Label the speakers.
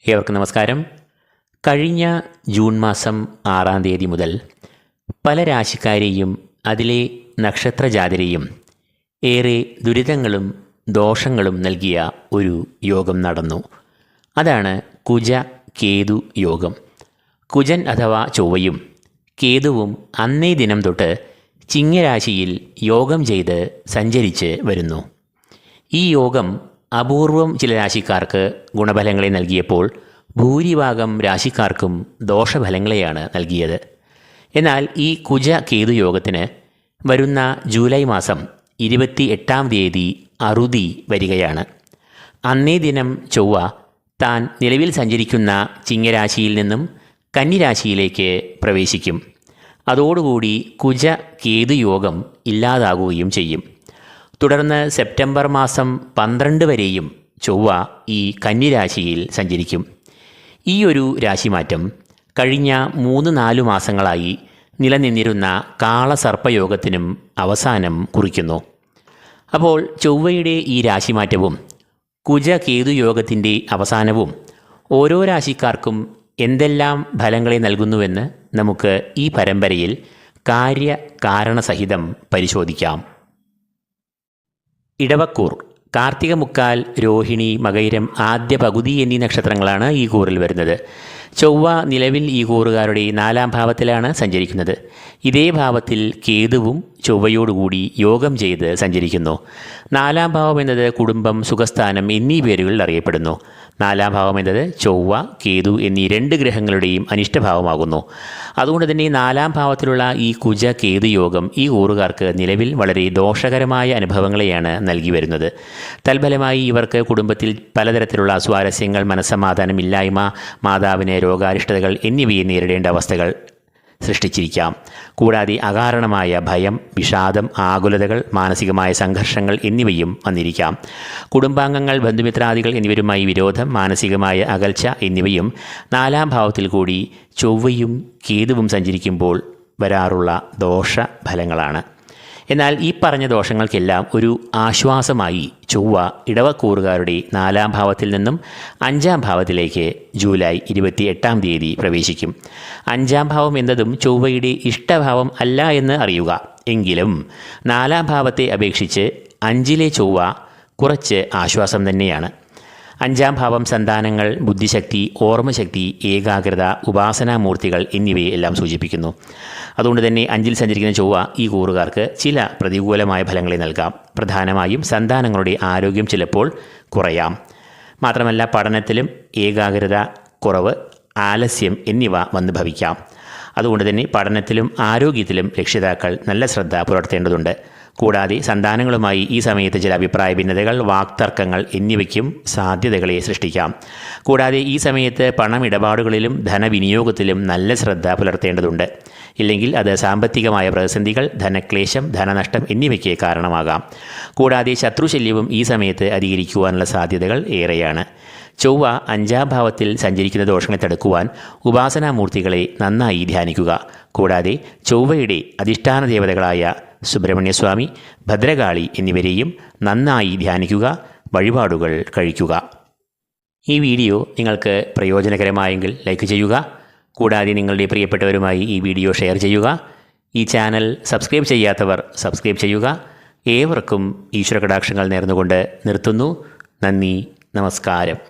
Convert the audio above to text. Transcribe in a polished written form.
Speaker 1: ഏവർക്കും നമസ്കാരം. കഴിഞ്ഞ ജൂൺ മാസം 6-ാം തീയതി മുതൽ പല രാശിക്കാരെയും അതിലെ നക്ഷത്രജാതരെയും ഏറെ ദുരിതങ്ങളും ദോഷങ്ങളും നൽകിയ ഒരു യോഗം നടന്നു. അതാണ് കുജ കേതു യോഗം. കുജൻ അഥവാ ചൊവ്വയും കേതുവും അന്നേ ദിനം തൊട്ട് ചിങ്ങരാശിയിൽ യോഗം ചെയ്ത് സഞ്ചരിച്ച് വരുന്നു. ഈ യോഗം അപൂർവം ചില രാശിക്കാർക്ക് ഗുണഫലങ്ങളെ നൽകിയപ്പോൾ ഭൂരിഭാഗം രാശിക്കാർക്കും ദോഷഫലങ്ങളെയാണ് നൽകിയത്. എന്നാൽ ഈ കുജ കേതു യോഗത്തിന് വരുന്ന ജൂലൈ മാസം 28-ാം തീയതി അറുതി വരികയാണ്. അന്നേ ദിനം ചൊവ്വ താൻ നിലവിൽ സഞ്ചരിക്കുന്ന ചിങ്ങരാശിയിൽ നിന്നും കന്നിരാശിയിലേക്ക് പ്രവേശിക്കും. അതോടുകൂടി കുജ കേതു യോഗം ഇല്ലാതാകുകയും ചെയ്യും. തുടർന്ന് സെപ്റ്റംബർ മാസം 12 വരെയും ചൊവ്വ ഈ കന്നിരാശിയിൽ സഞ്ചരിക്കും. ഈ ഒരു രാശിമാറ്റം കഴിഞ്ഞ 3-4 മാസങ്ങളായി നിലനിന്നിരുന്ന കാളസർപ്പയോഗത്തിനും അവസാനം കുറിക്കുന്നു. അപ്പോൾ ചൊവ്വയുടെ ഈ രാശിമാറ്റവും കുജ കേതു യോഗത്തിൻ്റെ അവസാനവും ഓരോ രാശിക്കാർക്കും എന്തെല്ലാം ഫലങ്ങളെ നൽകുന്നുവെന്ന് നമുക്ക് ഈ പരമ്പരയിൽ കാര്യകാരണസഹിതം പരിശോധിക്കാം. ഇടവക്കൂർ, കാർത്തിക മുക്കാൽ, രോഹിണി, മകയിരം, ആദ്യ പകുതി എന്നീ നക്ഷത്രങ്ങളാണ് ഈ കൂറിൽ വരുന്നത്. ചൊവ്വ നിലവിൽ ഈ കൂറുകാരുടെ 4-ാം ഭാവത്തിലാണ് സഞ്ചരിക്കുന്നത്. ഇതേ ഭാവത്തിൽ കേതുവും ചൊവ്വയോടുകൂടി യോഗം ചെയ്ത് സഞ്ചരിക്കുന്നു. 4-ാം ഭാവം എന്നത് കുടുംബം, സുഖസ്ഥാനം എന്നീ പേരുകളിൽ അറിയപ്പെടുന്നു. 4-ാം ഭാവം എന്നത് ചൊവ്വ, കേതു എന്നീ 2 ഗ്രഹങ്ങളുടെയും അനിഷ്ടഭാവമാകുന്നു. അതുകൊണ്ട് തന്നെ 4-ാം ഭാവത്തിലുള്ള ഈ കുജ കേതു യോഗം ഈ കൂറുകാർക്ക് നിലവിൽ വളരെ ദോഷകരമായ അനുഭവങ്ങളെയാണ് നൽകി വരുന്നത്. തൽഫലമായി ഇവർക്ക് കുടുംബത്തിൽ പലതരത്തിലുള്ള സ്വാരസ്യങ്ങൾ, മനസ്സമാധാനമില്ലായ്മ, മാതാവിന് രോഗാരിഷ്ടതകൾ എന്നിവയെ നേരിടേണ്ട അവസ്ഥകൾ സൃഷ്ടിച്ചിരിക്കാം. കൂടാതെ അകാരണമായ ഭയം, വിഷാദം, ആകുലതകൾ, മാനസികമായ സംഘർഷങ്ങൾ എന്നിവയും വന്നിരിക്കാം. കുടുംബാംഗങ്ങൾ, ബന്ധുമിത്രാദികൾ എന്നിവരുമായി വിരോധം, മാനസികമായ അകൽച്ച എന്നിവയും 4-ാം ഭാവത്തിൽ കൂടി ചൊവ്വയും കേതുവും സഞ്ചരിക്കുമ്പോൾ വരാറുള്ള ദോഷഫലങ്ങളാണ്. എന്നാൽ ഈ പറഞ്ഞ ദോഷങ്ങൾക്കെല്ലാം ഒരു ആശ്വാസമായി ചൊവ്വ ഇടവക്കൂറുകാരുടെ 4-ാം ഭാവത്തിൽ നിന്നും 5-ാം ഭാവത്തിലേക്ക് ജൂലൈ 28-ാം തീയതി പ്രവേശിക്കും. 5-ാം ഭാവം എന്നതും ചൊവ്വയുടെ ഇഷ്ടഭാവം അല്ല എന്ന് അറിയുക. എങ്കിലും 4-ാം ഭാവത്തെ അപേക്ഷിച്ച് 5-ലെ ചൊവ്വ കുറച്ച് ആശ്വാസം തന്നെയാണ്. 5-ാം ഭാവം സന്താനങ്ങൾ, ബുദ്ധിശക്തി, ഓർമ്മശക്തി, ഏകാഗ്രത, ഉപാസനാമൂർത്തികൾ എന്നിവയെ എല്ലാം സൂചിപ്പിക്കുന്നു. അതുകൊണ്ട് തന്നെ 5-ൽ സഞ്ചരിക്കുന്ന ചൊവ്വ ഈ കൂറുകാർക്ക് ചില പ്രതികൂലമായ ഫലങ്ങളെ നൽകാം. പ്രധാനമായും സന്താനങ്ങളുടെ ആരോഗ്യം ചിലപ്പോൾ കുറയാം. മാത്രമല്ല പഠനത്തിലും ഏകാഗ്രത കുറവ്, ആലസ്യം എന്നിവ വന്നു ഭവിക്കാം. അതുകൊണ്ട് തന്നെ പഠനത്തിലും ആരോഗ്യത്തിലും രക്ഷിതാക്കൾ നല്ല ശ്രദ്ധ പുലർത്തേണ്ടതുണ്ട്. കൂടാതെ സന്താനങ്ങളുമായി ഈ സമയത്ത് ചില അഭിപ്രായ ഭിന്നതകൾ, വാക്തർക്കങ്ങൾ എന്നിവയ്ക്കും സാധ്യതകളെ സൃഷ്ടിക്കാം. കൂടാതെ ഈ സമയത്ത് പണമിടപാടുകളിലും ധനവിനിയോഗത്തിലും നല്ല ശ്രദ്ധ പുലർത്തേണ്ടതുണ്ട്. ഇല്ലെങ്കിൽ അത് സാമ്പത്തികമായ പ്രതിസന്ധികൾ, ധനക്ലേശം, ധനനഷ്ടം എന്നിവയ്ക്ക് കാരണമാകാം. കൂടാതെ ശത്രുശല്യവും ഈ സമയത്ത് അധികരിക്കുവാനുള്ള സാധ്യതകൾ ഏറെയാണ്. ചൊവ്വ 5-ാം ഭാവത്തിൽ സഞ്ചരിക്കുന്ന ദോഷങ്ങളെ തടുക്കുവാൻ ഉപാസനാമൂർത്തികളെ നന്നായി ധ്യാനിക്കുക. കൂടാതെ ചൊവ്വയുടെ അധിഷ്ഠാന ദേവതകളായ സുബ്രഹ്മണ്യസ്വാമി, ഭദ്രകാളി എന്നിവരെയും നന്നായി ധ്യാനിക്കുക, വഴിപാടുകൾ കഴിക്കുക. ഈ വീഡിയോ നിങ്ങൾക്ക് പ്രയോജനകരമായെങ്കിൽ ലൈക്ക് ചെയ്യുക. കൂടാതെ നിങ്ങളുടെ പ്രിയപ്പെട്ടവരുമായി ഈ വീഡിയോ ഷെയർ ചെയ്യുക. ഈ ചാനൽ സബ്സ്ക്രൈബ് ചെയ്യാത്തവർ സബ്സ്ക്രൈബ് ചെയ്യുക. ഏവർക്കും ഈശ്വര കടാക്ഷങ്ങൾ നേർന്നുകൊണ്ട് നിർത്തുന്നു. നന്ദി, നമസ്കാരം.